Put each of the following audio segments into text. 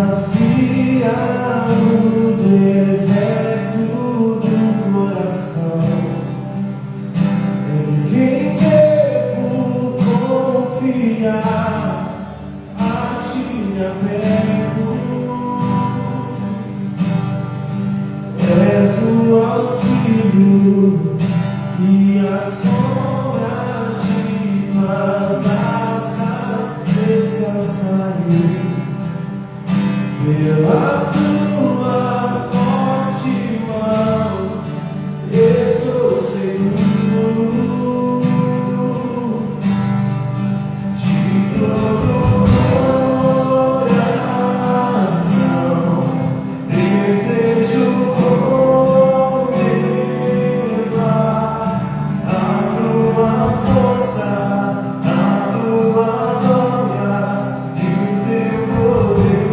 sacia o deserto do coração. Em quem devo confiar, a ti me apego. És o auxílio e a sombra de tuas asas descansarei. Pela tua forte mão estou seguro. De todo o coração desejo contemplar a tua força, a tua glória e o teu poder.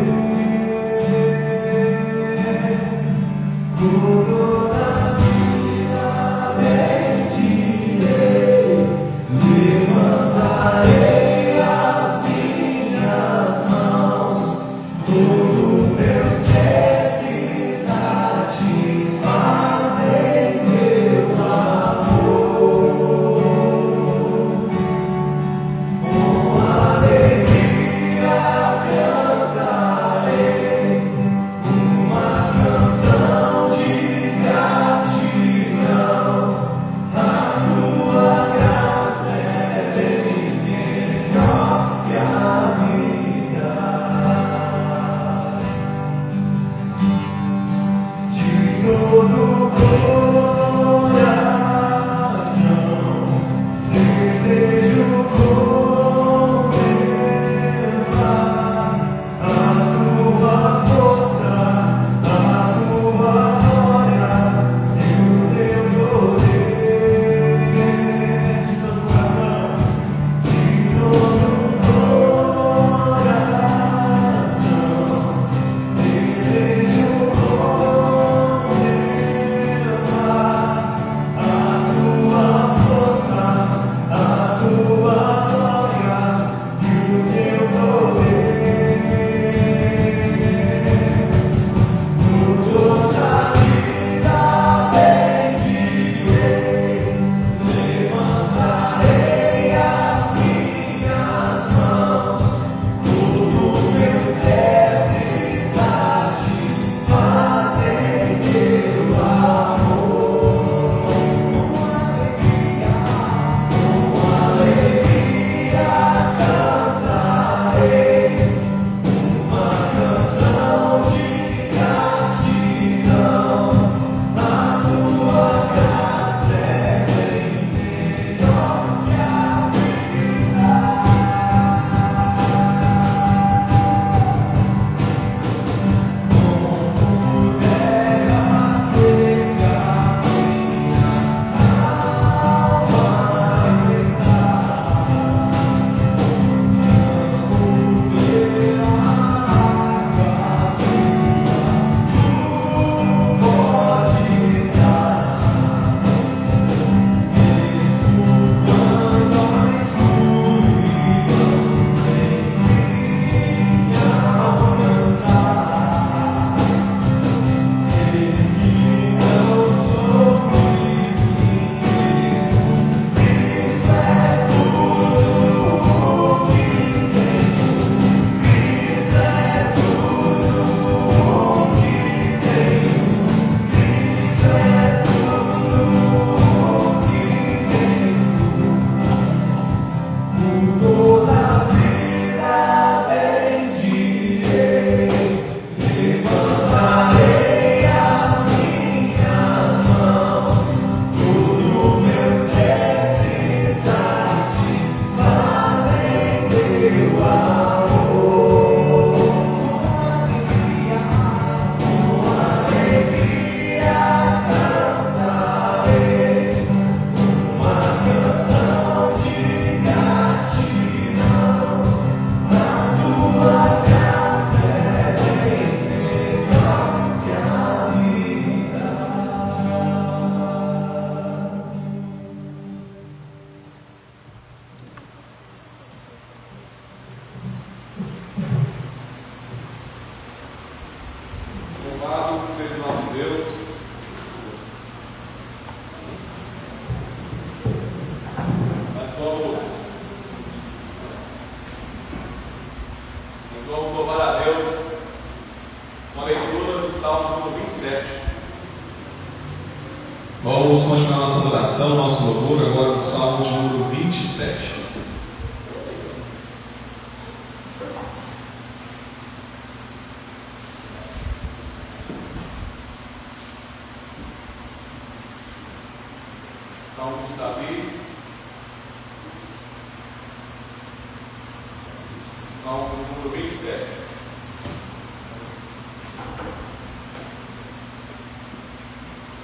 adoração, nosso louvor agora no Salmo de número 27. Salmo de Davi, Salmo de número 27.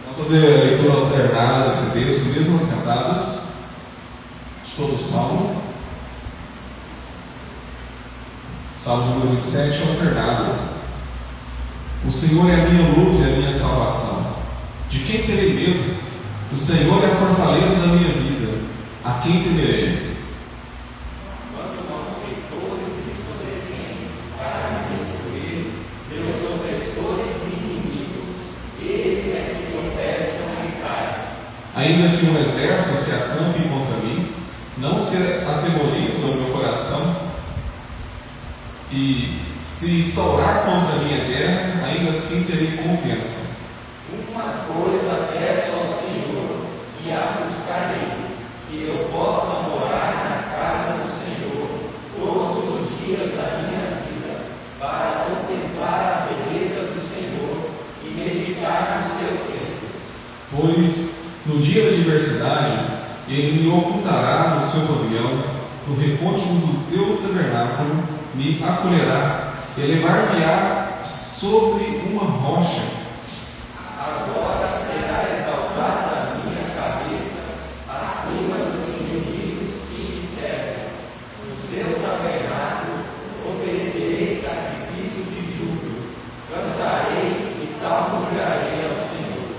Vamos fazer a leitura alternada desse texto, mesmo assentados, de todo o Salmo. Salmo de número 27 é alternado. O Senhor é a minha luz e a minha salvação. De quem terei medo? O Senhor é a fortaleza da minha vida. A quem temerei? Ainda que um exército se acampe contra mim, não se atemoriza o meu coração, e se instaurar contra a minha guerra, ainda assim terei confiança. Uma coisa peço ao Senhor, e a buscarei, que eu possa morar na casa do Senhor todos os dias da minha vida, para contemplar a beleza do Senhor e meditar no seu templo. Pois no dia da adversidade, ele me ocultará no seu pavilhão, no recôndito do teu tabernáculo me acolherá, elevar-me-á sobre uma rocha. Agora será exaltada a minha cabeça acima dos inimigos que me servem. No seu tabernáculo oferecerei sacrifício de júbilo, cantarei e salmodiarei ao Senhor.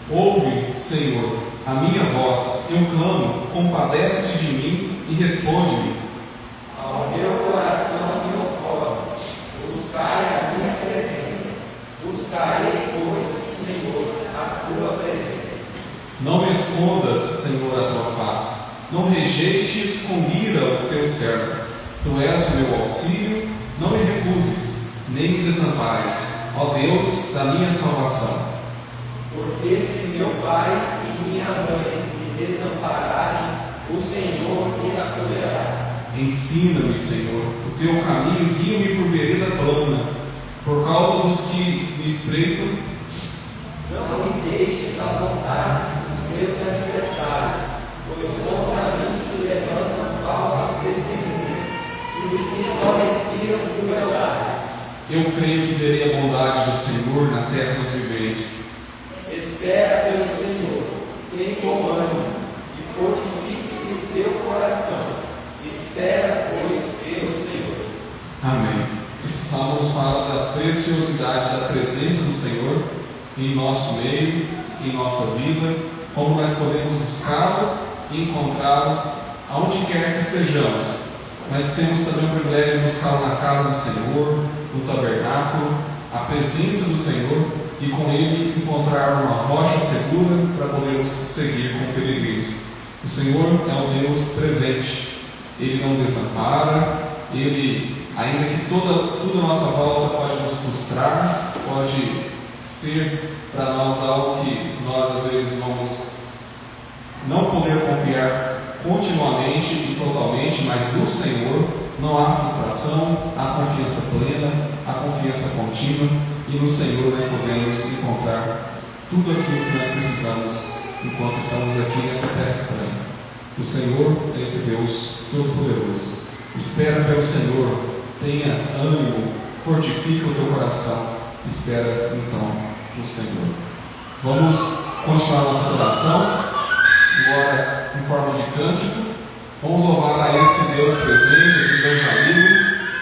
Ouve, Senhor, a minha voz, eu clamo, compadece-te de mim e responde-me. Ao meu coração me ocorre, buscai a minha presença, buscarei, pois, Senhor, a tua presença. Não me escondas, Senhor, a tua face, não rejeites com ira o teu servo. Tu és o meu auxílio, não me recuses, nem me desampares, ó Deus da minha salvação. Porque se meu pai e minha mãe me desampararem, o Senhor me acolherá. Ensina-me, Senhor, o teu caminho, guia-me por vereda plana, por causa dos que me espreitam. Não me deixes à vontade dos meus adversários, pois contra mim se levantam falsas testemunhas, e os que só respiram crueldade. Eu creio que verei a bondade do Senhor na terra dos viventes. Espera pelo Senhor, tem bom ânimo, e fortifique-se o teu coração. Espera, pois, pelo Senhor. Amém. Esse salmo nos fala da preciosidade da presença do Senhor em nosso meio, em nossa vida, como nós podemos buscá-lo e encontrá-lo aonde quer que estejamos. Nós temos também o privilégio de buscá-lo na casa do Senhor, no tabernáculo, a presença do Senhor, e com ele encontrar uma rocha segura para podermos seguir como peregrinos. O Senhor é um Deus presente, Ele não desampara, Ele, ainda que tudo à nossa volta pode nos frustrar, pode ser para nós algo que nós às vezes vamos não poder confiar continuamente e totalmente, mas no Senhor não há frustração, há confiança plena, há confiança contínua, e no Senhor nós podemos encontrar tudo aquilo que nós precisamos enquanto estamos aqui nessa terra estranha. O Senhor é esse Deus Todo-Poderoso. Espera pelo Senhor, tenha ânimo, fortifica o teu coração, espera então no Senhor. Vamos continuar nossa oração, agora em forma de cântico. Vamos louvar a esse Deus presente, esse Deus amigo,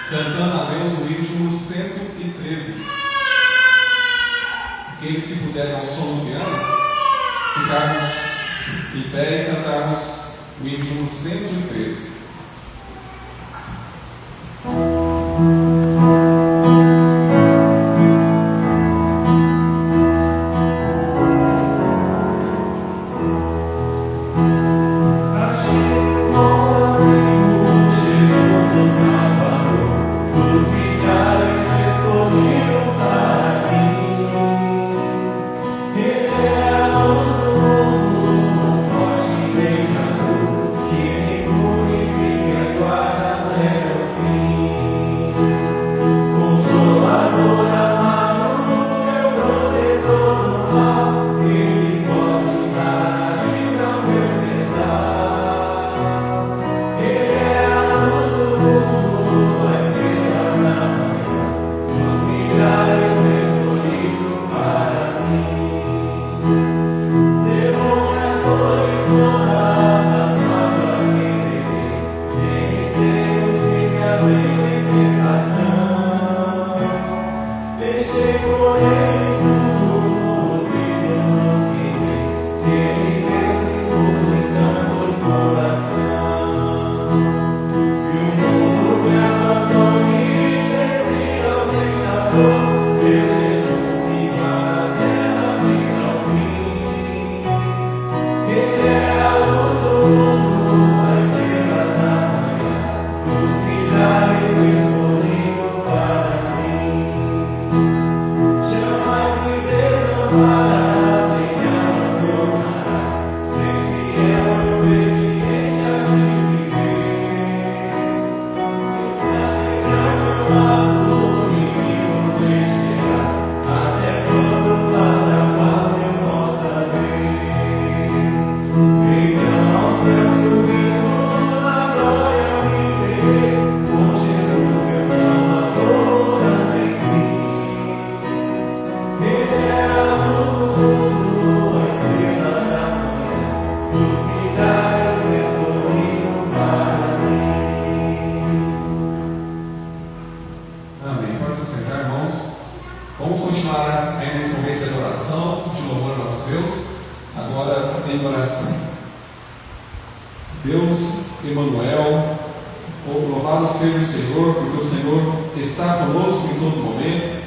cantando a Deus o hino 113. Aqueles que puderem ao som do piano, ficarmos em pé e cantarmos o hino 113. Ele é o Deus Emanuel, louvado seja o Senhor, porque o Senhor está conosco em todo momento.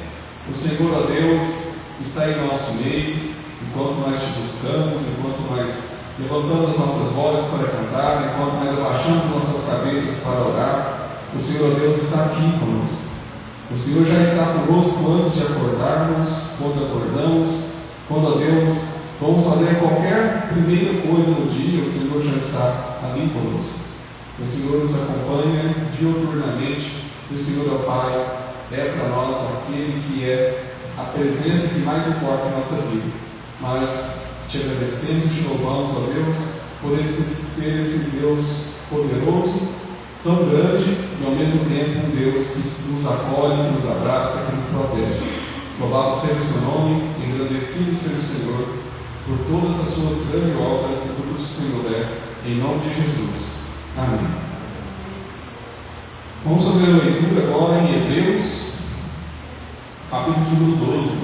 O Senhor, ó Deus, está em nosso meio, enquanto nós te buscamos, enquanto nós levantamos as nossas vozes para cantar, enquanto nós abaixamos nossas cabeças para orar. O Senhor, ó Deus, está aqui conosco. O Senhor já está conosco antes de acordarmos, quando acordamos, quando, ó Deus, vamos fazer qualquer primeira coisa no dia, o Senhor já está ali conosco. O Senhor nos acompanha diuturnamente, e o Senhor, ó Pai, é para nós aquele que é a presença que mais importa em nossa vida. Mas te agradecemos e te louvamos, ó Deus, por ser esse Deus poderoso, tão grande e ao mesmo tempo um Deus que nos acolhe, que nos abraça, que nos protege. Louvado seja o seu nome, engrandecido seja o Senhor por todas as suas grandes obras e por tudo que o Senhor é, em nome de Jesus. Amém. Vamos fazer a leitura agora em Hebreus, capítulo número 12.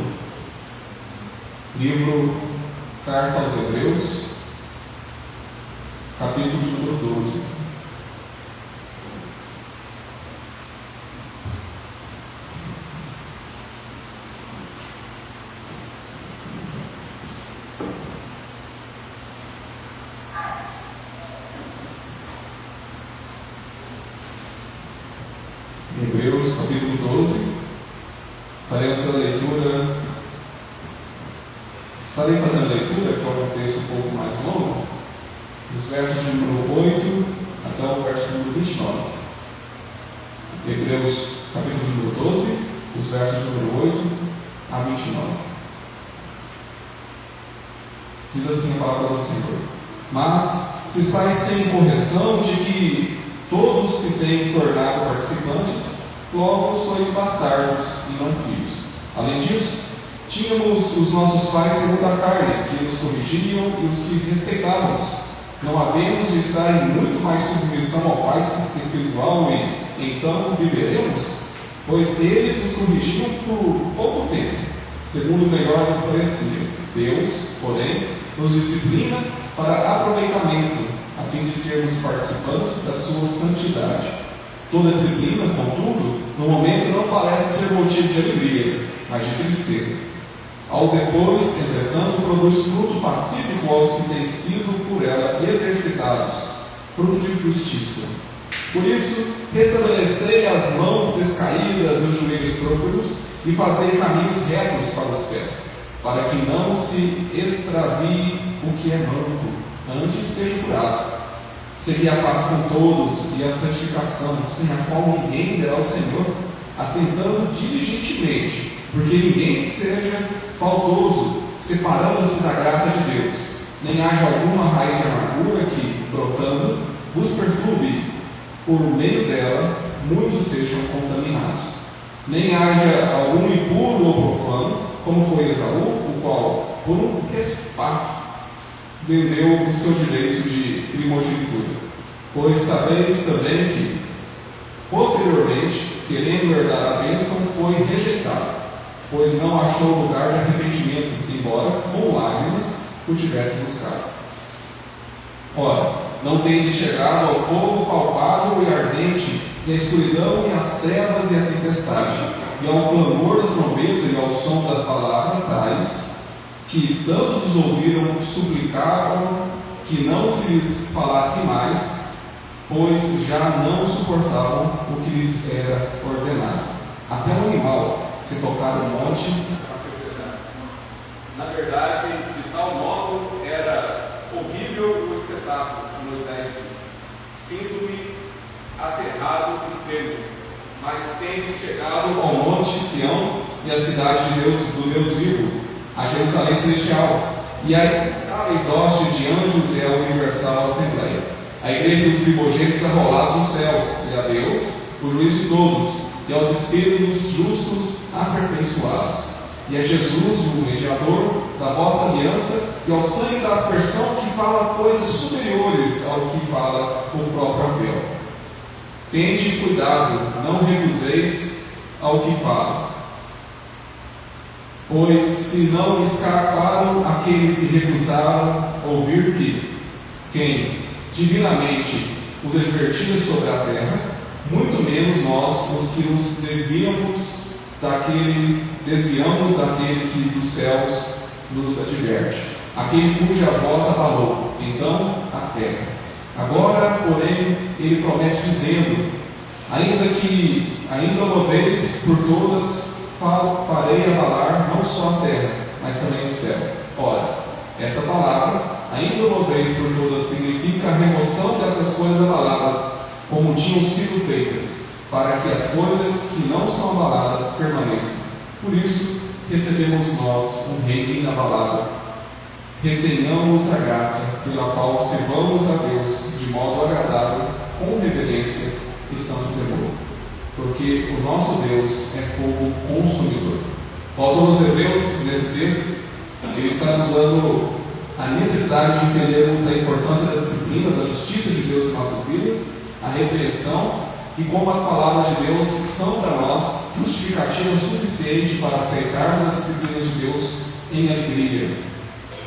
Livro Carta aos Hebreus, capítulo número 12. Hebreus capítulo 12, faremos a leitura, estarei fazendo a leitura, que é um texto um pouco mais longo, dos versos de número 8 até o verso número 29. Hebreus capítulo número 12, os versos de número 8 a 29. Diz assim a palavra do Senhor: Mas se estáis sem correção de que todos se têm tornado participantes, logo sois bastardos e não filhos. Além disso, tínhamos os nossos pais segundo a carne, que nos corrigiam e os que respeitávamos. Não havemos de estar em muito mais submissão ao Pai espiritual e então viveremos? Pois eles os corrigiam por pouco tempo, segundo o melhor lhes parecia. Deus, porém, nos disciplina para aproveitamento, a fim de sermos participantes da sua santidade. Toda disciplina, contudo, no momento não parece ser motivo de alegria, mas de tristeza. Ao depois, entretanto, produz fruto pacífico aos que têm sido por ela exercitados, fruto de justiça. Por isso, restabelecei as mãos descaídas e os joelhos trôpegos, e fazei caminhos retos para os pés, para que não se extravie o que é manco, antes seja curado. Segui a paz com todos e a santificação, sem a qual ninguém verá o Senhor, atentando diligentemente, porque ninguém seja faltoso, separando-se da graça de Deus, nem haja alguma raiz de amargura que, brotando, vos perturbe, por meio dela, muitos sejam contaminados. Nem haja algum impuro ou profano, como foi Esaú, o qual, por um respato, vendeu o seu direito de primogenitura. Pois sabeis também que, posteriormente, querendo herdar a bênção, foi rejeitado, pois não achou lugar de arrependimento, embora com lágrimas o tivesse buscado. Ora, não tendes chegado ao fogo palpável e ardente, e a escuridão e as trevas e a tempestade, e ao clamor da trombeta e ao som da palavra tais, que tantos os ouviram, suplicavam que não se lhes falasse mais, pois já não suportavam o que lhes era ordenado. Até o animal, se tocar no monte, na verdade, de tal modo era horrível o espetáculo que Moisés disse: sinto-me aterrado e tremo, mas tendes chegado ao monte Sião e à cidade de Deus, do Deus vivo, a Jerusalém celestial, e a tais hostes de anjos e a universal assembleia, a igreja dos primogênitos arrolados nos céus, e a Deus, o juiz de todos, e aos espíritos justos aperfeiçoados, e a Jesus, o mediador da vossa aliança, e ao sangue da aspersão, que fala coisas superiores ao que fala o próprio Abel. Tende cuidado, não recuseis ao que fala, pois se não escaparam aqueles que recusaram ouvir que quem divinamente os advertidos sobre a terra, muito menos nós, os que nos desviamos daquele que dos céus nos adverte, aquele cuja voz abalou, então, a terra. Agora, porém, ele promete dizendo: ainda uma vez por todas farei abalar não só a terra, mas também o céu. Ora, essa palavra, ainda uma vez por todas, significa a remoção destas coisas abaladas, como tinham sido feitas, para que as coisas que não são abaladas permaneçam. Por isso, recebemos nós um reino inabalável. Retenhamos a graça pela qual servamos a Deus de modo agradável, com reverência e santo temor, porque o nosso Deus é fogo consumidor. O autor dos Hebreus, nesse texto, ele está nos dando a necessidade de entendermos a importância da disciplina, da justiça de Deus em nossas vidas, a repreensão, e como as palavras de Deus são para nós justificativa suficiente para aceitarmos as disciplinas de Deus em alegria.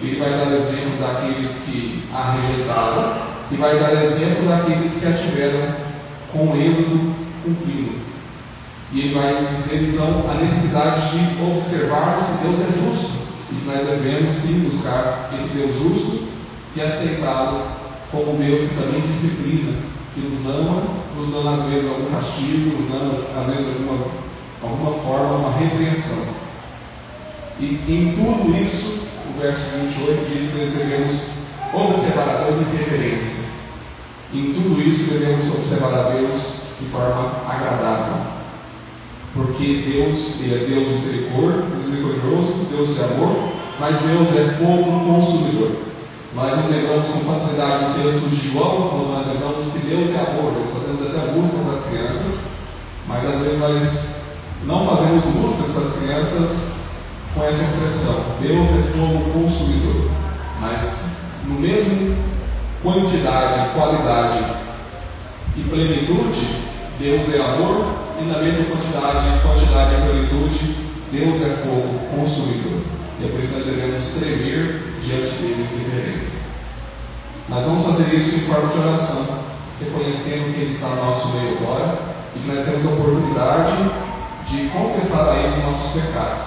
Ele vai dar exemplo daqueles que a rejeitaram e vai dar exemplo daqueles que a tiveram com o êxodo cumprido. E ele vai dizer então a necessidade de observarmos que Deus é justo e que nós devemos sim buscar esse Deus justo e aceitá-lo como Deus que também disciplina, que nos ama, nos dando às vezes algum castigo, nos dando às vezes alguma forma, uma repreensão. E em tudo isso, o verso 28 diz que nós devemos observar a Deus em reverência. Em tudo isso devemos observar a Deus de forma agradável, porque Deus é Deus misericordioso, Deus de amor, mas Deus é fogo consumidor. Nós nos lembramos com facilidade no texto de João, quando nós lembramos que Deus é amor. Nós fazemos até músicas para as crianças, mas às vezes nós não fazemos músicas para as crianças com essa expressão: Deus é fogo consumidor. Mas no mesmo quantidade, qualidade e plenitude, Deus é amor, e na mesma quantidade e plenitude, Deus é fogo consumidor. E é por isso que nós devemos tremer diante dele em reverência. Nós vamos fazer isso em forma de oração, reconhecendo que ele está no nosso meio agora e que nós temos a oportunidade de confessar a ele os nossos pecados.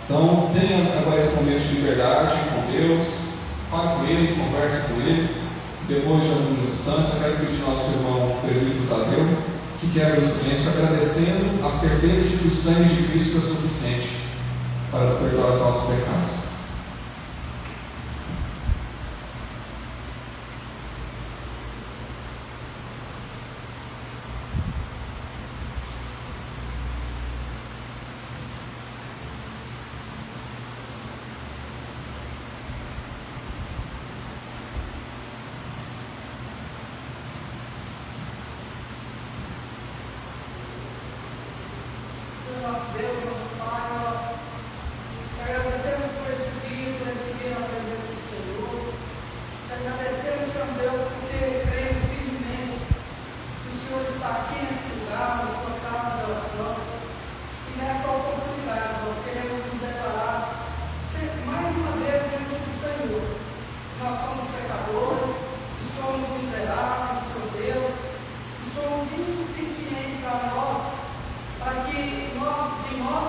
Então, tenha agora esse momento de liberdade com Deus, fale com ele, converse com ele. Depois de alguns instantes, eu quero pedir ao nosso irmão presbítero Tadeu que quebre o silêncio, agradecendo a certeza de que o sangue de Cristo é suficiente para perdoar os nossos pecados. Nosso Deus, nosso Pai, nós te agradecemos por esse dia na presença do Senhor. Te agradecemos, Senhor Deus, porque cremos firmemente que o Senhor está aqui nesse lugar, na sua casa de oração. E nessa oportunidade nós queremos nos declarar mais uma vez diante do Senhor. Nós somos pecadores, que somos miseráveis, Senhor Deus, que somos insuficientes a nós, para que de nós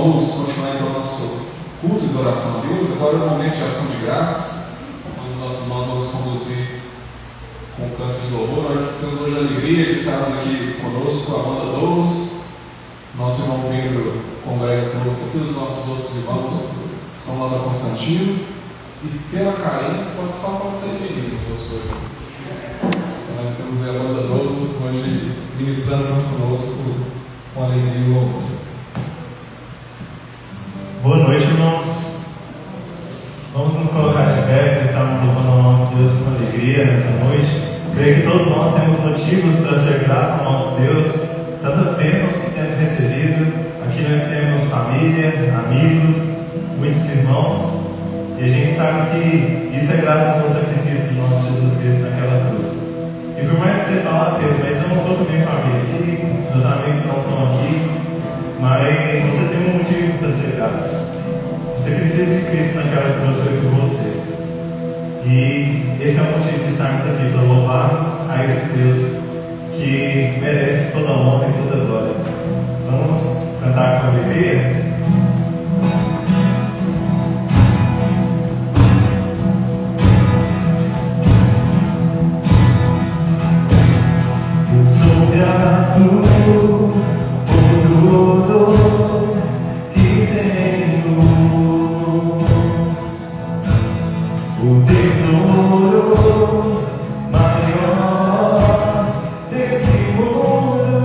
Vamos continuar então o nosso culto de oração a Deus. Agora é o momento de ação de graças, onde nossos irmãos vamos conduzir com cantos de louvor. Nós temos hoje a alegria de estarmos aqui conosco, a banda Douros, nosso irmão Pedro congrega conosco aqui, os nossos outros irmãos são lá da Constantino, e pela Karine pode ser menino, professor. Nós temos aí a banda Douros hoje ministrando junto conosco com alegria e louvor. Boa noite, irmãos. Vamos nos colocar de pé, para estarmos louvando ao nosso Deus com alegria nessa noite. Creio que todos nós temos motivos para ser gratos ao nosso Deus, tantas bênçãos que temos recebido. Aqui nós temos família, amigos, muitos irmãos, e a gente sabe que isso é graças ao sacrifício do nosso Jesus Cristo naquela cruz. E por mais que você fale, Pedro, mas eu não estou com minha família aqui, meus amigos não estão aqui, mas você tem um motivo para ser grato. O sacrifício de Cristo naquela cruz foi por você. E esse é o motivo de estarmos aqui, para louvarmos a esse Deus que merece toda a honra e toda a glória. Vamos cantar com alegria? Eu sou grato por tudo que tenho, o tesouro maior desse mundo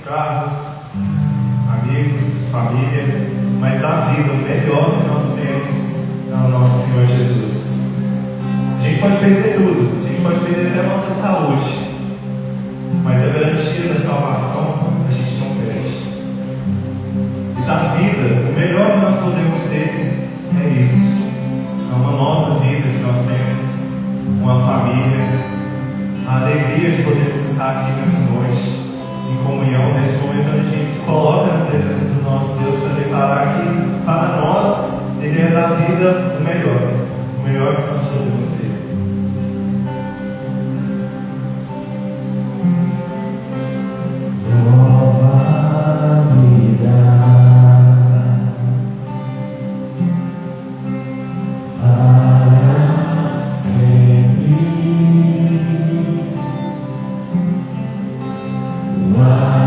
carros, amigos, família, mas da vida, o melhor que nós temos é o nosso Senhor Jesus. A gente pode perder tudo, a gente pode perder até a nossa saúde, mas a garantia da salvação a gente não perde. E da vida, o melhor que nós podemos ter é isso. É uma nova vida que nós temos, uma família, a alegria de podermos estar aqui nessa noite, em comunhão, nesse momento onde a gente se coloca na presença do nosso Deus para declarar que para nós Ele é da vida o melhor que nós podemos ter. Nova vida para sempre, uma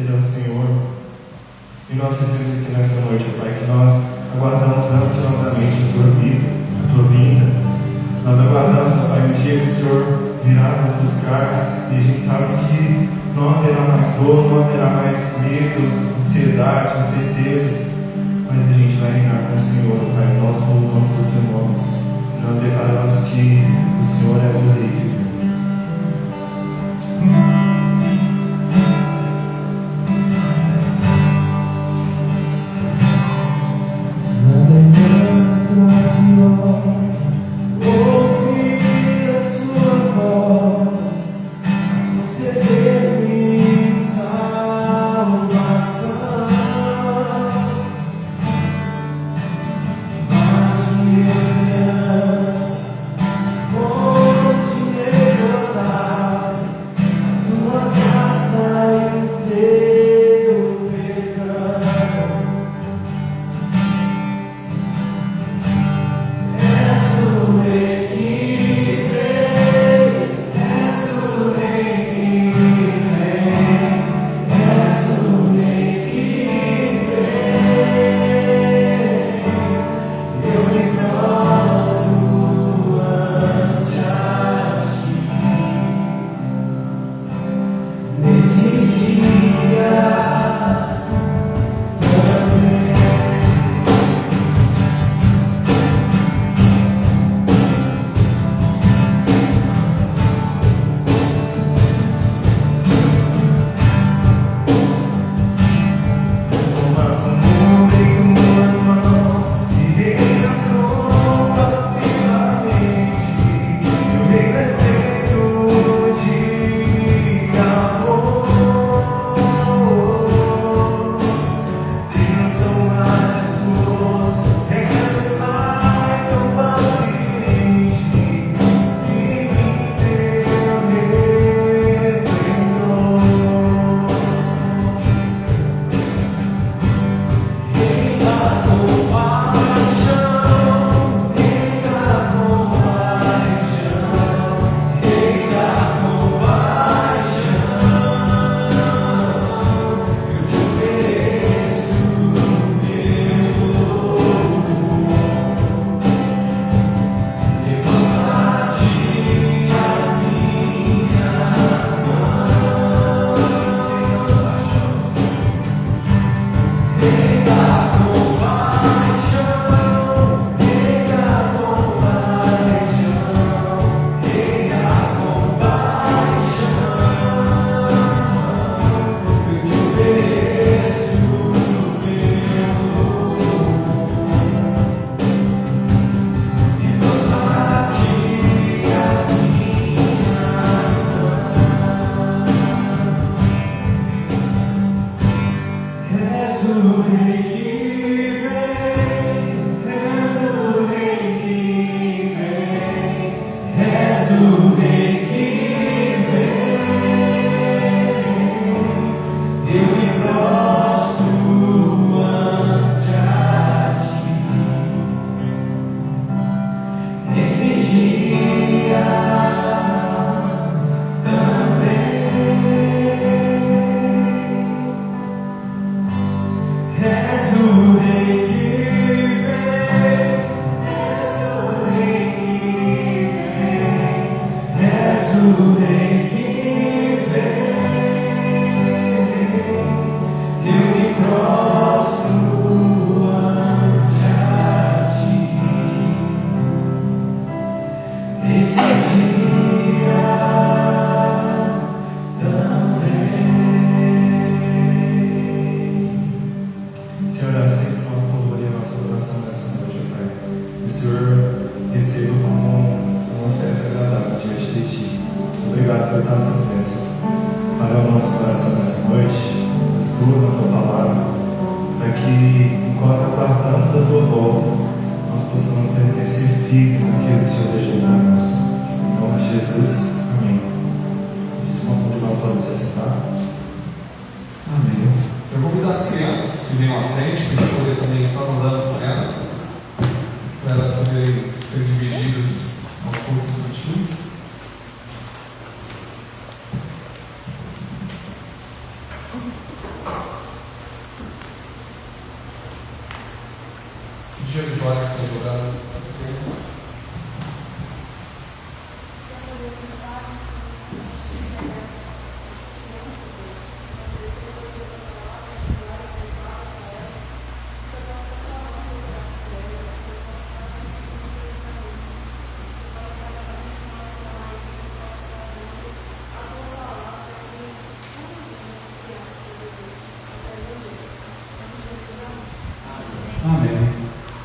Ele é o Senhor. E nós dizemos aqui nessa noite, Pai, que nós aguardamos ansiosamente a Tua vinda. Nós aguardamos, Pai, o dia que o Senhor virá nos buscar e a gente sabe que não haverá mais dor, não haverá mais medo, ansiedade, incertezas, mas a gente vai reinar com o Senhor, Pai. Nós louvamos o Teu nome. Nós declaramos que o Senhor é o Rei.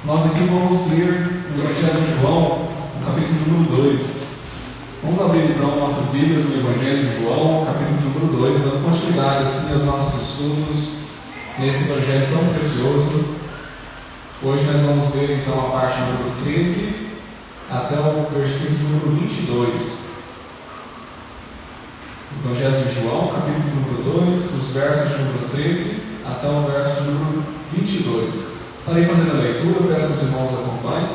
Nós aqui vamos ler o Evangelho de João, no capítulo número 2. Vamos abrir então nossas Bíblias no Evangelho de João, capítulo número 2, dando continuidade assim aos nossos estudos nesse Evangelho tão precioso. Hoje nós vamos ver então a parte número 13 até o versículo número 22. Evangelho de João, capítulo número 2, os versos de número 13 até o verso de número 22. Estarei fazendo a leitura, peço que os irmãos acompanhem.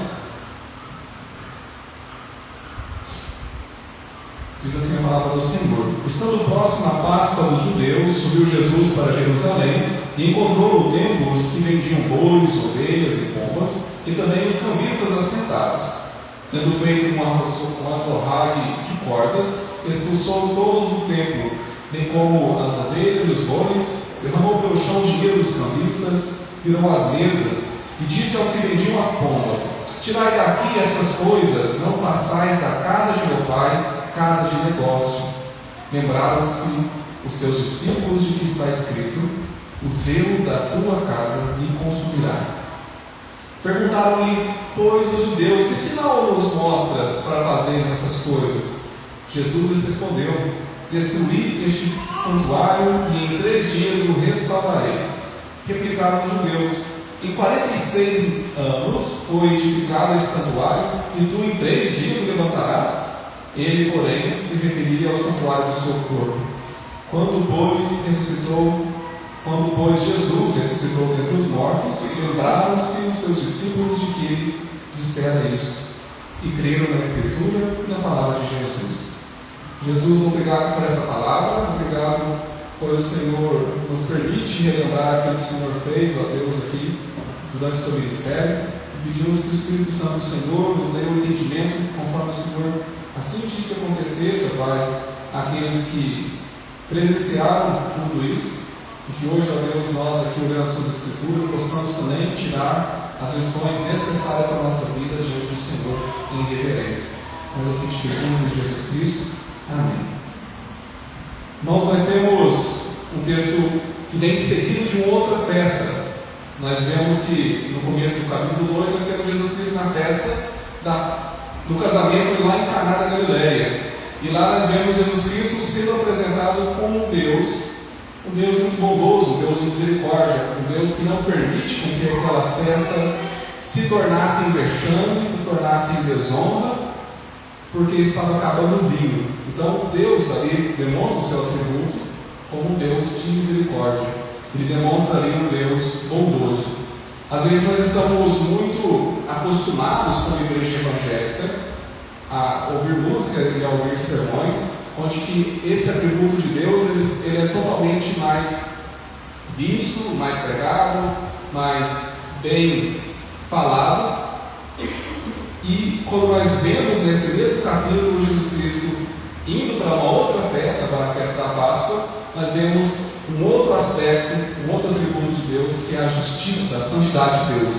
Diz assim a palavra do Senhor: Estando próximo à Páscoa dos judeus, subiu Jesus para Jerusalém e encontrou no templo os que vendiam bois, ovelhas e pombas, e também os cambistas assentados. Tendo feito um azorrague de cordas, expulsou todos do templo, bem como as ovelhas e os bois, derramou pelo chão o dinheiro dos cambistas, virou as mesas e disse aos que vendiam as pombas: Tirai daqui estas coisas, não façais da casa de meu pai casa de negócio. Lembraram-se os seus discípulos de que está escrito: O zelo da tua casa me consumirá. Perguntaram-lhe, pois, os judeus: Que sinal nos mostras para fazeres essas coisas? Jesus lhes respondeu: Destruí este santuário e em 3 dias o restaurarei. Replicaram os judeus: Em 46 anos foi edificado este santuário, e tu em 3 dias o levantarás? Ele, porém, se referia ao santuário do seu corpo. Quando, pois, Jesus ressuscitou dentre os mortos, lembraram-se os seus discípulos de que ele dissera isso, e creram na Escritura e na palavra de Jesus. Jesus, obrigado por essa palavra, obrigado por o Senhor nos permite relembrar aquilo que o Senhor fez, ó Deus, aqui, durante o seu ministério. Pedimos que o Espírito Santo do Senhor nos dê o entendimento, conforme o Senhor assim quis que acontecesse, ó Pai, aqueles que presenciaram tudo isso, e que hoje, ó Deus, nós aqui olhando as suas Escrituras, possamos também tirar as lições necessárias para a nossa vida diante do Senhor em reverência. Nós assim te pedimos em Jesus Cristo. Amém. Irmãos, nós temos um texto que vem seguido de uma outra festa. Nós vemos que no começo do capítulo 2 nós temos Jesus Cristo na festa do casamento lá em Caná da Galileia. E lá nós vemos Jesus Cristo sendo apresentado como um Deus muito bondoso, um Deus de misericórdia, um Deus que não permite com que aquela festa se tornasse em vexame, se tornasse em desonra, porque estava acabando o vinho. Então Deus ali demonstra o seu atributo como um Deus de misericórdia. Ele demonstra ali um Deus bondoso. Às vezes nós estamos muito acostumados como igreja evangélica a ouvir música e a ouvir sermões, onde que esse atributo de Deus ele é totalmente mais visto, mais pregado, mais bem falado. E quando nós vemos nesse mesmo capítulo Jesus Cristo indo para uma outra festa, para a festa da Páscoa, nós vemos um outro aspecto, um outro atributo de Deus, que é a justiça, a santidade de Deus.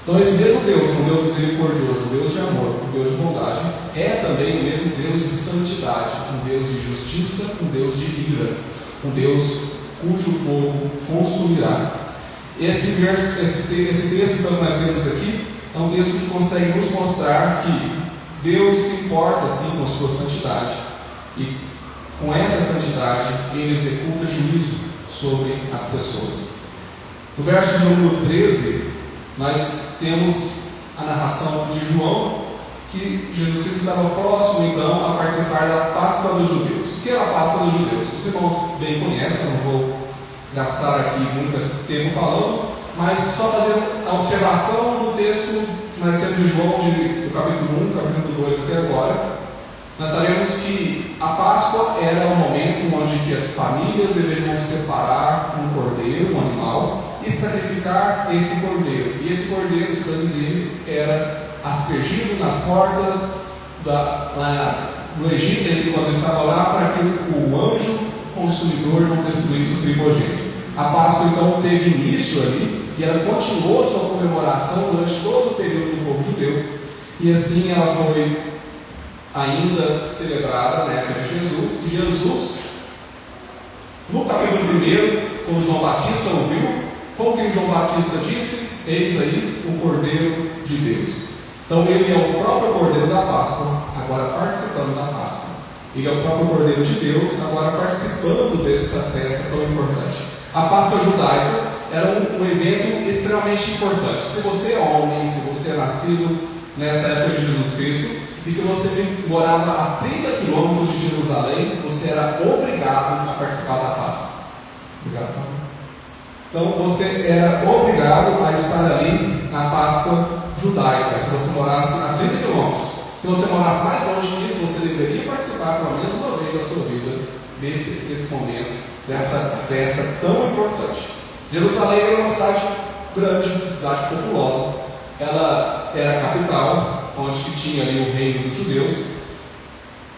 Então esse mesmo Deus, um Deus misericordioso, um Deus de amor, um Deus de bondade, é também o mesmo Deus de santidade, um Deus de justiça, um Deus de ira, um Deus cujo fogo consumirá. Esse texto então, que nós temos aqui é um texto que consegue nos mostrar que Deus se importa sim com a sua santidade, e com essa santidade ele executa juízo sobre as pessoas. No verso de número 13 nós temos a narração de João, que Jesus Cristo estava próximo então a participar da Páscoa dos judeus. O que era a Páscoa dos judeus? Os irmãos bem conhecem, eu não vou gastar aqui muito tempo falando, mas só fazer a observação no texto que nós temos de João, do capítulo 1, capítulo 2 até agora. Nós sabemos que a Páscoa era o momento onde que as famílias deveriam separar um cordeiro, um animal, e sacrificar esse cordeiro. E esse cordeiro, o sangue dele, era aspergido nas portas no Egito, quando estava lá, para que o anjo consumidor não destruísse o primogênito. A Páscoa então teve início ali, e ela continuou sua comemoração durante todo o período do povo judeu, e assim ela foi ainda celebrada na época de Jesus. E Jesus, no capítulo 1, quando João Batista ouviu, como que João Batista disse? eis aí o Cordeiro de Deus. Então ele é o próprio Cordeiro da Páscoa, agora participando da Páscoa. Ele é o próprio Cordeiro de Deus, agora participando dessa festa tão importante. A Páscoa judaica era um evento extremamente importante. Se você é homem, se você é nascido nessa época de Jesus Cristo, e se você morava a 30 quilômetros de Jerusalém, você era obrigado a participar da Páscoa. Obrigado, Paulo. Então você era obrigado a estar ali na Páscoa judaica, se você morasse a 30 quilômetros. Se você morasse mais longe disso, você deveria participar pelo menos uma vez da sua vida desse momento, dessa festa tão importante. Jerusalém era uma cidade grande, uma cidade populosa. Ela era a capital, onde que tinha ali o reino dos judeus.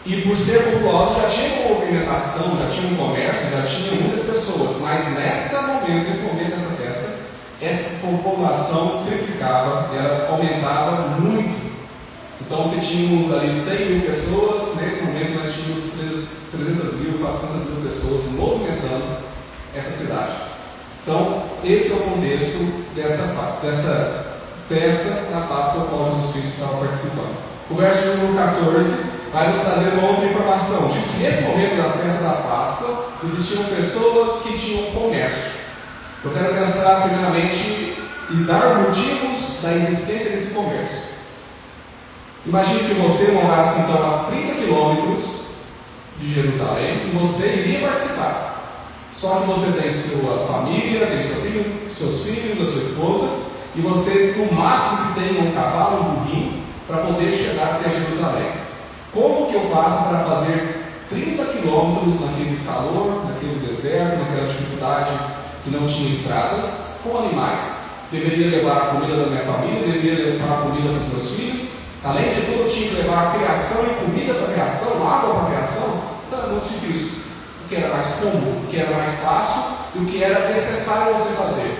E por ser populosa já tinha uma movimentação, já tinha um comércio, já tinha muitas pessoas. Mas nesse momento dessa festa, essa população triplicava, ela aumentava muito. Então, se tínhamos ali 100 mil pessoas, nesse momento nós tínhamos 300 mil, 400 mil pessoas movimentando essa cidade. Então, esse é o contexto dessa festa na Páscoa, a qual Jesus Cristo estava participando. O verso número 14 vai nos trazer uma outra informação. Diz que nesse momento da festa da Páscoa existiam pessoas que tinham comércio. Eu quero pensar primeiramente e dar motivos da existência desse comércio. Imagine que você morasse então a 30 quilômetros de Jerusalém e você iria participar. Só que você tem sua família, tem seu filho, seus filhos, a sua esposa, e você no máximo que tem um cavalo, um burrinho, para poder chegar até Jerusalém. Como que eu faço para fazer 30 quilômetros naquele calor, naquele deserto, naquela dificuldade que não tinha estradas, com animais? Deveria levar a comida da minha família, deveria levar a comida dos meus filhos. Além de tudo, eu tinha que levar a criação e comida para a criação, água para a criação. Não era muito difícil. O que era mais cômodo, o que era mais fácil e o que era necessário você fazer.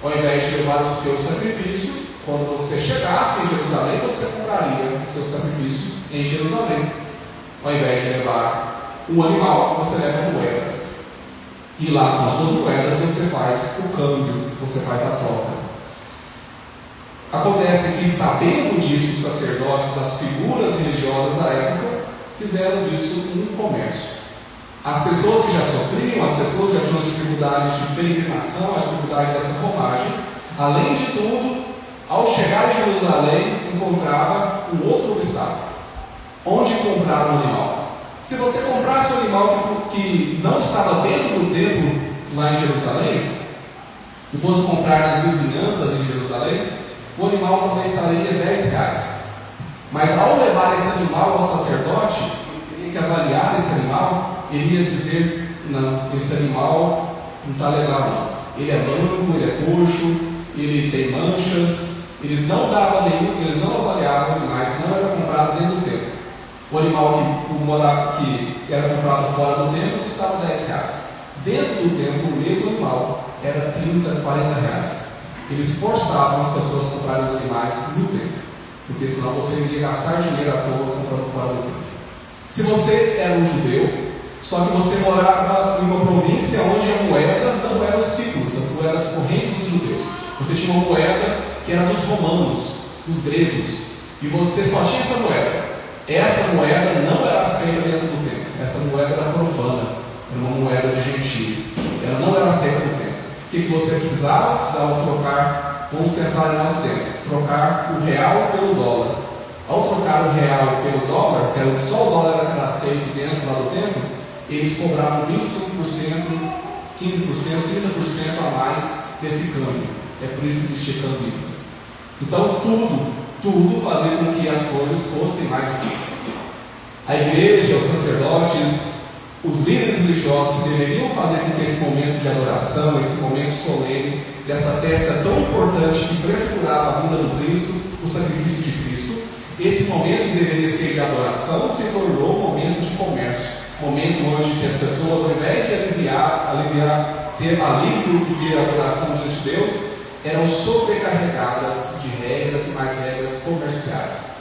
Ao invés de levar o seu sacrifício, quando você chegasse em Jerusalém, você compraria o seu sacrifício em Jerusalém. Ao invés de levar um animal, você leva moedas. E lá com as suas moedas você faz o câmbio, você faz a troca. Acontece que, sabendo disso, os sacerdotes, as figuras religiosas da época, fizeram disso um comércio. As pessoas que já sofriam, as pessoas que já tinham as dificuldades de peregrinação, a dificuldade dessa romagem, além de tudo, ao chegar em Jerusalém, encontrava um outro obstáculo. Onde comprar um animal? Se você comprasse um animal que não estava dentro do templo lá em Jerusalém, e fosse comprar nas vizinhanças de Jerusalém, o animal talvez estaria R$10. Mas ao levar esse animal ao sacerdote, ele teria que avaliar esse animal, ele ia dizer: não, esse animal não está legal não. Ele é branco, ele é coxo, ele tem manchas. Eles não davam nenhum, eles não avaliavam animais, não eram comprados dentro do templo. O animal que era comprado fora do templo custava R$10. Dentro do templo, o mesmo animal era R$30, R$40. Eles forçavam as pessoas a comprarem os animais no templo, porque senão você iria gastar dinheiro à toa comprando fora do templo. Se você era um judeu, só que você morava em uma província onde a moeda não era os ciclos, as moedas correntes dos judeus. Você tinha uma moeda que era dos romanos, dos gregos, e você só tinha essa moeda. Essa moeda não era aceita dentro do templo. Essa moeda era profana, era uma moeda de gentio. Ela não era aceita no templo. O que você precisava? Precisava trocar, vamos pensar no nosso tempo, trocar o real pelo dólar. Ao trocar o real pelo dólar, que era só o dólar que era aceito dentro lá do templo, eles cobravam 25%, 15%, 30% a mais desse câmbio. É por isso que existia cambista. Então tudo fazia com que as coisas fossem mais difíceis. A igreja, os sacerdotes, os líderes religiosos que deveriam fazer com que esse momento de adoração, esse momento solene, dessa festa tão importante que prefigurava a vida do Cristo, o sacrifício de Cristo, esse momento que deveria ser de adoração se tornou um momento de comércio, momento onde as pessoas, ao invés de ter alívio de adoração diante de Deus, eram sobrecarregadas de regras e mais regras comerciais.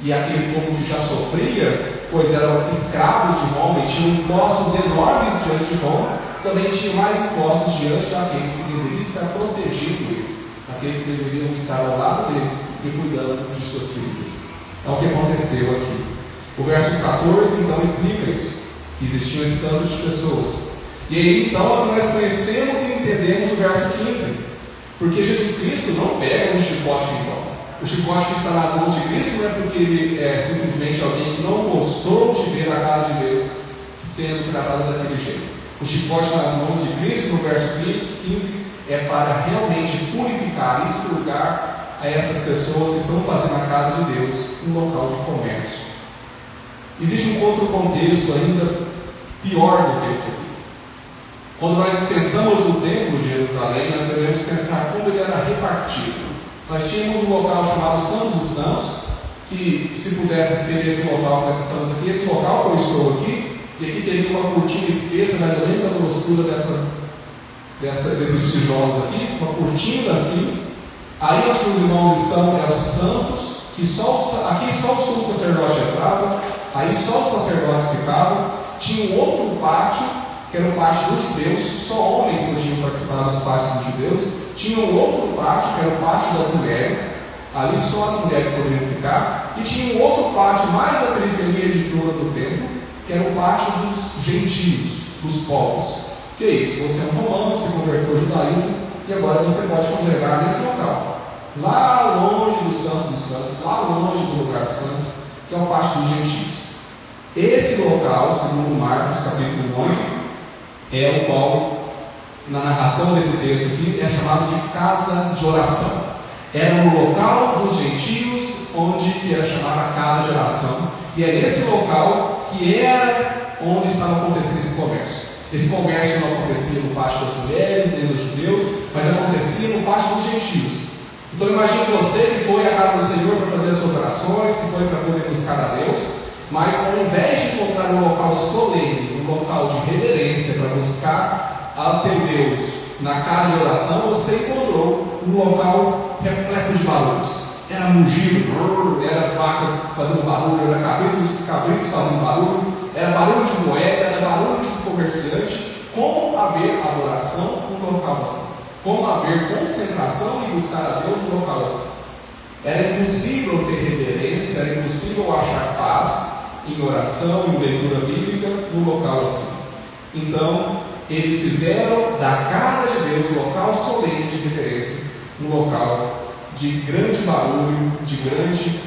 E aquele povo que já sofria, pois eram escravos de Roma e tinham impostos enormes diante de Roma, também tinha mais impostos diante daqueles que deveriam estar protegidos eles. aqueles que deveriam estar ao lado deles e cuidando de suas feridas. É o que aconteceu aqui. O verso 14 então explica isso, que existiam esse tanto de pessoas. E aí então nós conhecemos e entendemos o verso 15, porque Jesus Cristo não pega um chicote então. O chicote que está nas mãos de Cristo não é porque ele é simplesmente alguém que não gostou de ver a casa de Deus sendo tratado daquele jeito. O chicote nas mãos de Cristo, no verso 15, é para realmente purificar, expurgar a essas pessoas que estão fazendo a casa de Deus um local de comércio. Existe um outro contexto ainda pior do que esse aqui. Quando nós pensamos no templo de Jerusalém, nós devemos pensar como ele era repartido. Nós tínhamos um local chamado Santo dos Santos, que se pudesse ser esse local que nós estamos aqui, esse local que eu estou aqui, e aqui teria uma cortina espessa, mais ou menos da grossura desses tijolos aqui, uma cortina assim. Aí onde os irmãos estão é os santos, que aqui só o sumo sacerdote entrava, aí só os sacerdotes ficavam. Tinha um outro pátio, que era o pátio dos judeus, só homens podiam participar dos pátios dos judeus. Tinha um outro pátio, que era o pátio das mulheres, ali só as mulheres poderiam ficar. E tinha um outro pátio mais à periferia de toda do templo, que era o pátio dos gentios, dos povos. Que é isso? Você é um romano, se converteu ao judaísmo, e agora você pode congregar nesse local, lá longe do Santo dos Santos, lá longe do lugar santo, que é o pátio dos gentios. Esse local, segundo Marcos capítulo 11, é o qual, na narração desse texto aqui, é chamado de casa de oração. Era no local dos gentios, onde era chamada casa de oração, e é nesse local que era onde estava acontecendo esse comércio. Esse comércio não acontecia no pátio das mulheres, nem dos judeus, mas acontecia no pátio dos gentios. Então imagine você que foi à casa do Senhor para fazer as suas orações, que foi para poder buscar a Deus, mas ao invés de encontrar um local solene, um local de reverência para buscar ao teu Deus na casa de oração, você encontrou um local repleto de barulhos. Era mugido, era vacas fazendo barulho, era cabritos fazendo barulho, era barulho de moeda, era barulho de comerciante. Como haver adoração num local assim? Como haver concentração e buscar a Deus num local assim? Era impossível ter reverência, era impossível achar paz em oração, em leitura bíblica, num local assim. Então, eles fizeram da casa de Deus um local solene de reverência, um local de grande barulho, de grande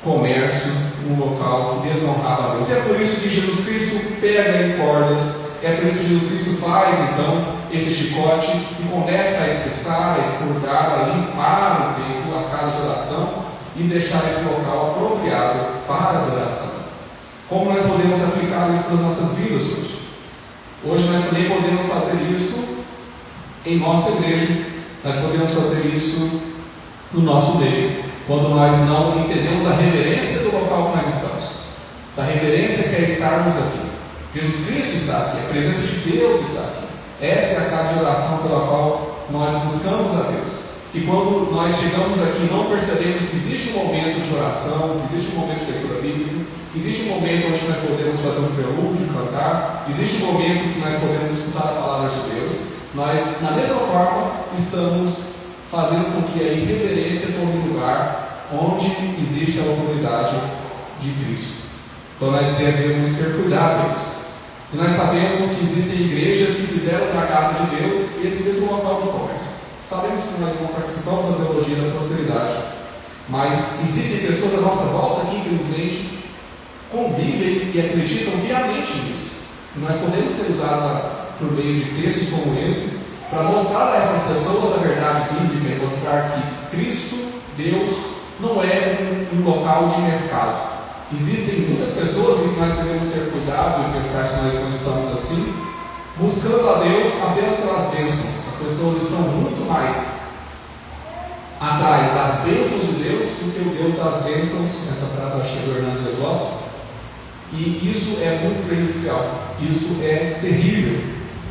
comércio, um local que desonrava a Deus. E é por isso que Jesus Cristo pega em cordas, é por isso que Jesus Cristo faz então esse chicote e começa a expulsar, a expurgar, a limpar o templo, a casa de oração e deixar esse local apropriado para a adoração. Como nós podemos aplicar isso para as nossas vidas hoje? Hoje nós também podemos fazer isso em nossa igreja, nós podemos fazer isso no nosso meio, quando nós não entendemos a reverência do local que nós estamos, da reverência que é estarmos aqui. Jesus Cristo está aqui, a presença de Deus está aqui. Essa é a casa de oração pela qual nós buscamos a Deus. E quando nós chegamos aqui, não percebemos que existe um momento de oração, que existe um momento de leitura bíblica, que existe um momento onde nós podemos fazer um prelúdio, cantar, existe um momento que nós podemos escutar a palavra de Deus. Nós, na mesma forma, estamos fazendo com que a irreverência tome lugar onde existe a autoridade de Cristo. Então nós devemos ter cuidado disso. E nós sabemos que existem igrejas que fizeram da casa de Deus esse mesmo local de comércio. Sabemos que nós não participamos da teologia da prosperidade, mas existem pessoas à nossa volta que infelizmente convivem e acreditam piamente nisso. E nós podemos ser usados por meio de textos como esse para mostrar a essas pessoas a verdade bíblica e mostrar que Cristo, Deus, não é um local de mercado. Existem muitas pessoas que nós devemos ter cuidado e pensar se nós não estamos assim, buscando a Deus apenas pelas bênçãos. As pessoas estão muito mais atrás das bênçãos de Deus do que o Deus das bênçãos. Essa frase eu achei do Hernandes Veloso. E isso é muito prejudicial, isso é terrível.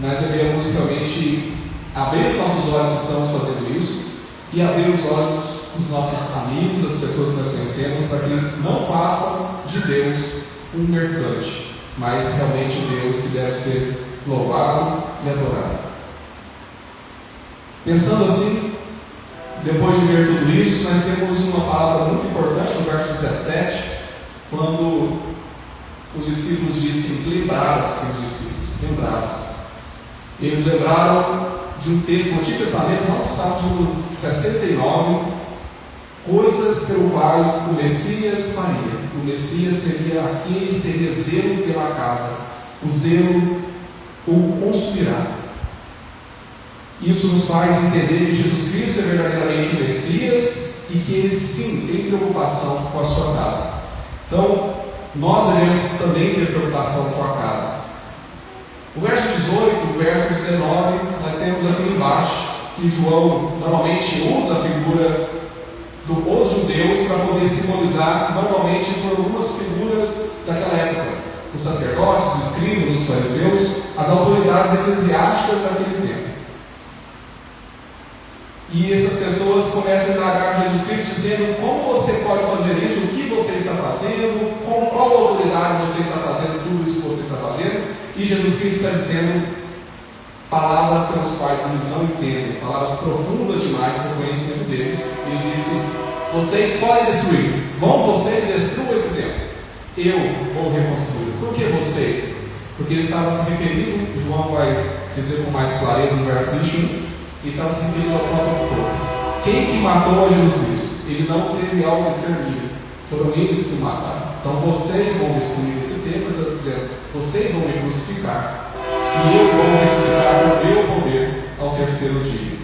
Nós devemos realmente abrir os nossos olhos se estamos fazendo isso e abrir os olhos dos nossos amigos, das pessoas que nós conhecemos, para que eles não façam de Deus um mercante, mas realmente o Deus que deve ser louvado e adorado. Pensando assim, depois de ver tudo isso, nós temos uma palavra muito importante no verso 17, quando os discípulos dizem: lembraram-se os discípulos, lembraram-se. Eles lembraram de um texto no Antigo Testamento, lá no Salmo 69, coisas pelo quais o Messias faria. O Messias seria aquele que teria zelo pela casa, o zelo o consumirá. Isso nos faz entender que Jesus Cristo é verdadeiramente o Messias e que Ele sim tem preocupação com a sua casa. Então, nós devemos também ter preocupação com a casa. O verso 18, o verso 19, nós temos aqui embaixo que João normalmente usa a figura dos judeus para poder simbolizar normalmente por algumas figuras daquela época: os sacerdotes, os escribas, os fariseus, as autoridades eclesiásticas daquele tempo. E essas pessoas começam a indagar Jesus Cristo, dizendo: como você pode fazer isso? O que você está fazendo? Com qual autoridade você está fazendo tudo isso que você está fazendo? E Jesus Cristo está dizendo palavras pelas quais eles não entendem, palavras profundas demais para o conhecimento deles. Ele disse: vocês podem destruir, vão vocês e destruam esse templo, eu vou reconstruir. Por que vocês? Porque ele estava se referindo, João vai dizer com mais clareza no verso 21, e estava se referindo ao próprio povo. Quem que matou a Jesus Cristo? Ele não teve algo extermínio, foram eles que o mataram. Então vocês vão destruir esse templo. Ele está dizendo: vocês vão me crucificar e eu vou ressuscitar com o meu poder ao terceiro dia.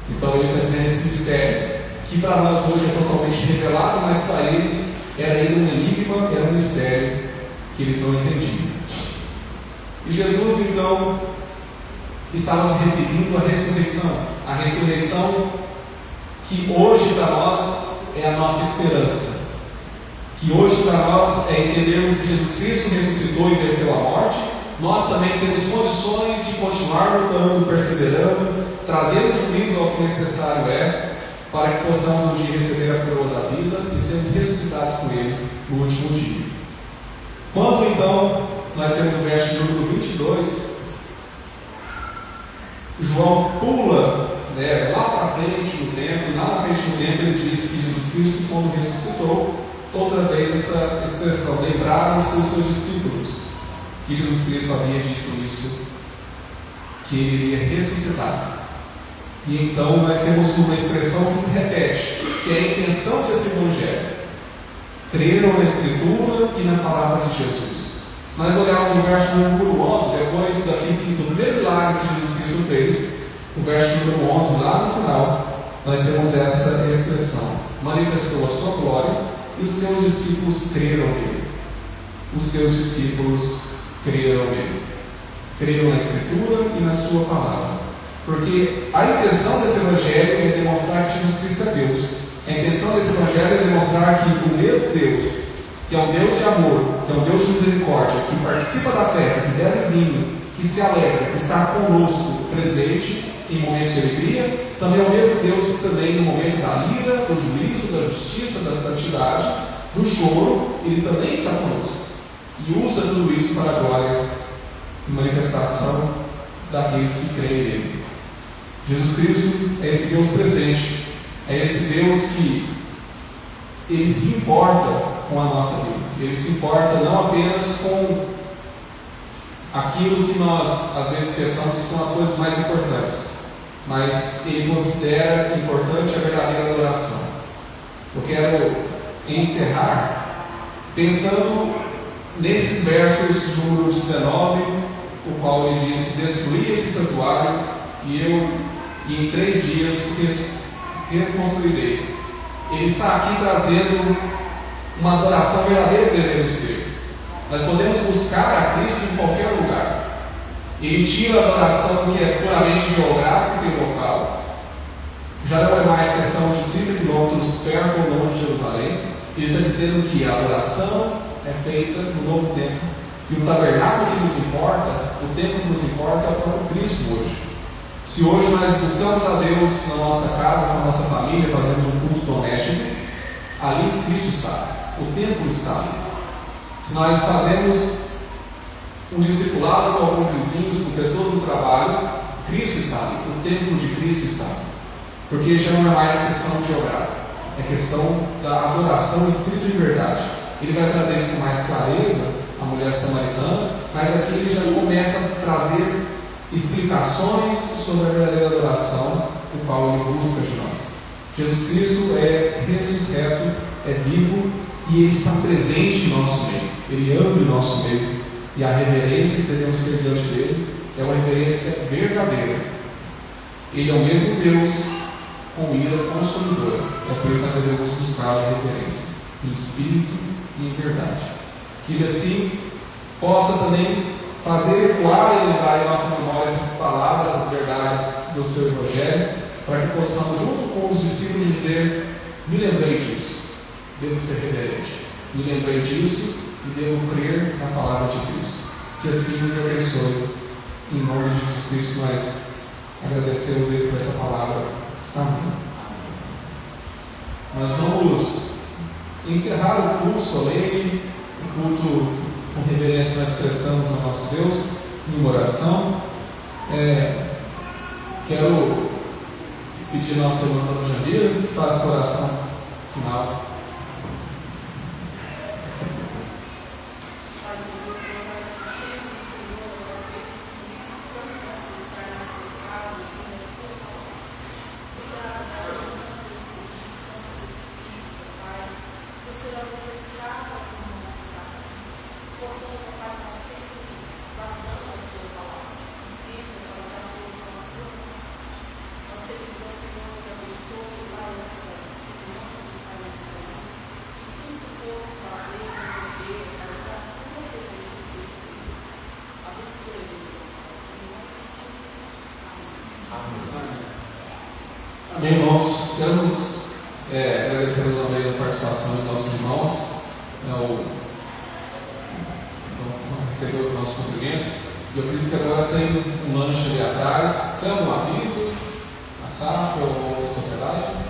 Então ele está dizendo esse mistério que para nós hoje é totalmente revelado, mas para eles era ainda um enigma, era um mistério que eles não entendiam. E Jesus então estava se referindo à ressurreição, a ressurreição que hoje para nós é a nossa esperança, que hoje para nós é entendermos que Jesus Cristo ressuscitou e venceu a morte. Nós também temos condições de continuar lutando, perseverando, trazendo juízo ao que necessário é, para que possamos um dia receber a coroa da vida e sermos ressuscitados com Ele no último dia. Quando então nós temos o verso número 22, João pula lá para frente no tempo, lá na frente do tempo ele diz que Jesus Cristo, quando ressuscitou, outra vez essa expressão: lembraram-se os seus discípulos que Jesus Cristo havia dito isso, que ele iria ressuscitar. E então nós temos uma expressão que se repete, que é a intenção desse evangelho: creram na Escritura e na palavra de Jesus. Se nós olharmos o verso número 11, depois do primeiro milagre que Jesus Cristo fez, o verso número 11, lá no final, nós temos essa expressão: manifestou a sua glória e os seus discípulos creram nele. Os seus discípulos creram nele. Creram na Escritura e na sua palavra. Porque a intenção desse evangelho é demonstrar que Jesus Cristo é Deus. A intenção desse evangelho é demonstrar que o mesmo Deus, que é um Deus de amor, que é um Deus de misericórdia, que participa da festa, que bebe vinho, que se alegra, que está conosco, presente em momentos de alegria, também é o mesmo Deus que também no momento da ira, do juízo, da justiça, da santidade, do choro, Ele também está conosco. E usa tudo isso para a glória e manifestação daqueles que creem nele. Jesus Cristo é esse Deus presente, é esse Deus que Ele se importa com a nossa vida. Ele se importa não apenas com aquilo que nós às vezes pensamos que são as coisas mais importantes, mas Ele considera importante a verdadeira adoração. Eu quero encerrar pensando nesses versos número 19, o qual Ele disse: destruí esse santuário e em 3 dias reconstruirei. Ele está aqui trazendo uma adoração verdadeira que devemos ter. Nós podemos buscar a Cristo em qualquer lugar. Ele tira a adoração que é puramente geográfica e local. Já não é mais questão de 30 quilômetros perto ou longe de Jerusalém. Ele está dizendo que a adoração é feita no novo templo. E o tabernáculo que nos importa, o templo que nos importa, é o próprio Cristo hoje. Se hoje nós buscamos a Deus na nossa casa, com a nossa família, fazemos um culto doméstico, ali Cristo está, o templo está ali. Se nós fazemos um discipulado com alguns vizinhos, com pessoas do trabalho, Cristo está ali, o templo de Cristo está ali. Porque já não é mais questão geográfica, é questão da adoração, espírito e verdade. Ele vai trazer isso com mais clareza, a mulher samaritana, mas aqui ele já começa a trazer explicações sobre a verdadeira adoração, o qual ele busca de nós. Jesus Cristo é ressurreto, é vivo e ele está presente em nosso meio, ele anda em nosso meio, e a reverência que devemos ter diante dele é uma reverência verdadeira. Ele é o mesmo Deus com ira consumidora, é por isso que nós devemos buscar a reverência em espírito e em verdade, que ele assim possa também fazer ecoar e levar em nossa memória essas palavras, essas verdades do seu Evangelho, para que possamos, junto com os discípulos, dizer: me lembrei disso, devo ser reverente, me lembrei disso e devo crer na palavra de Cristo. Que assim nos abençoe. Em nome de Jesus Cristo, nós agradecemos Ele por essa palavra. Amém. Nós vamos encerrar o culto solene, o culto com reverência nós prestamos ao nosso Deus, em uma oração. Quero pedir ao nosso irmão Dona Jandira que faça a oração final. Amém, irmãos. Queremos agradecer também a participação dos nossos irmãos. Recebeu os nossos cumprimentos. E eu acredito que agora tem um lanche ali atrás. Tem algum aviso? A SAF ou a sociedade?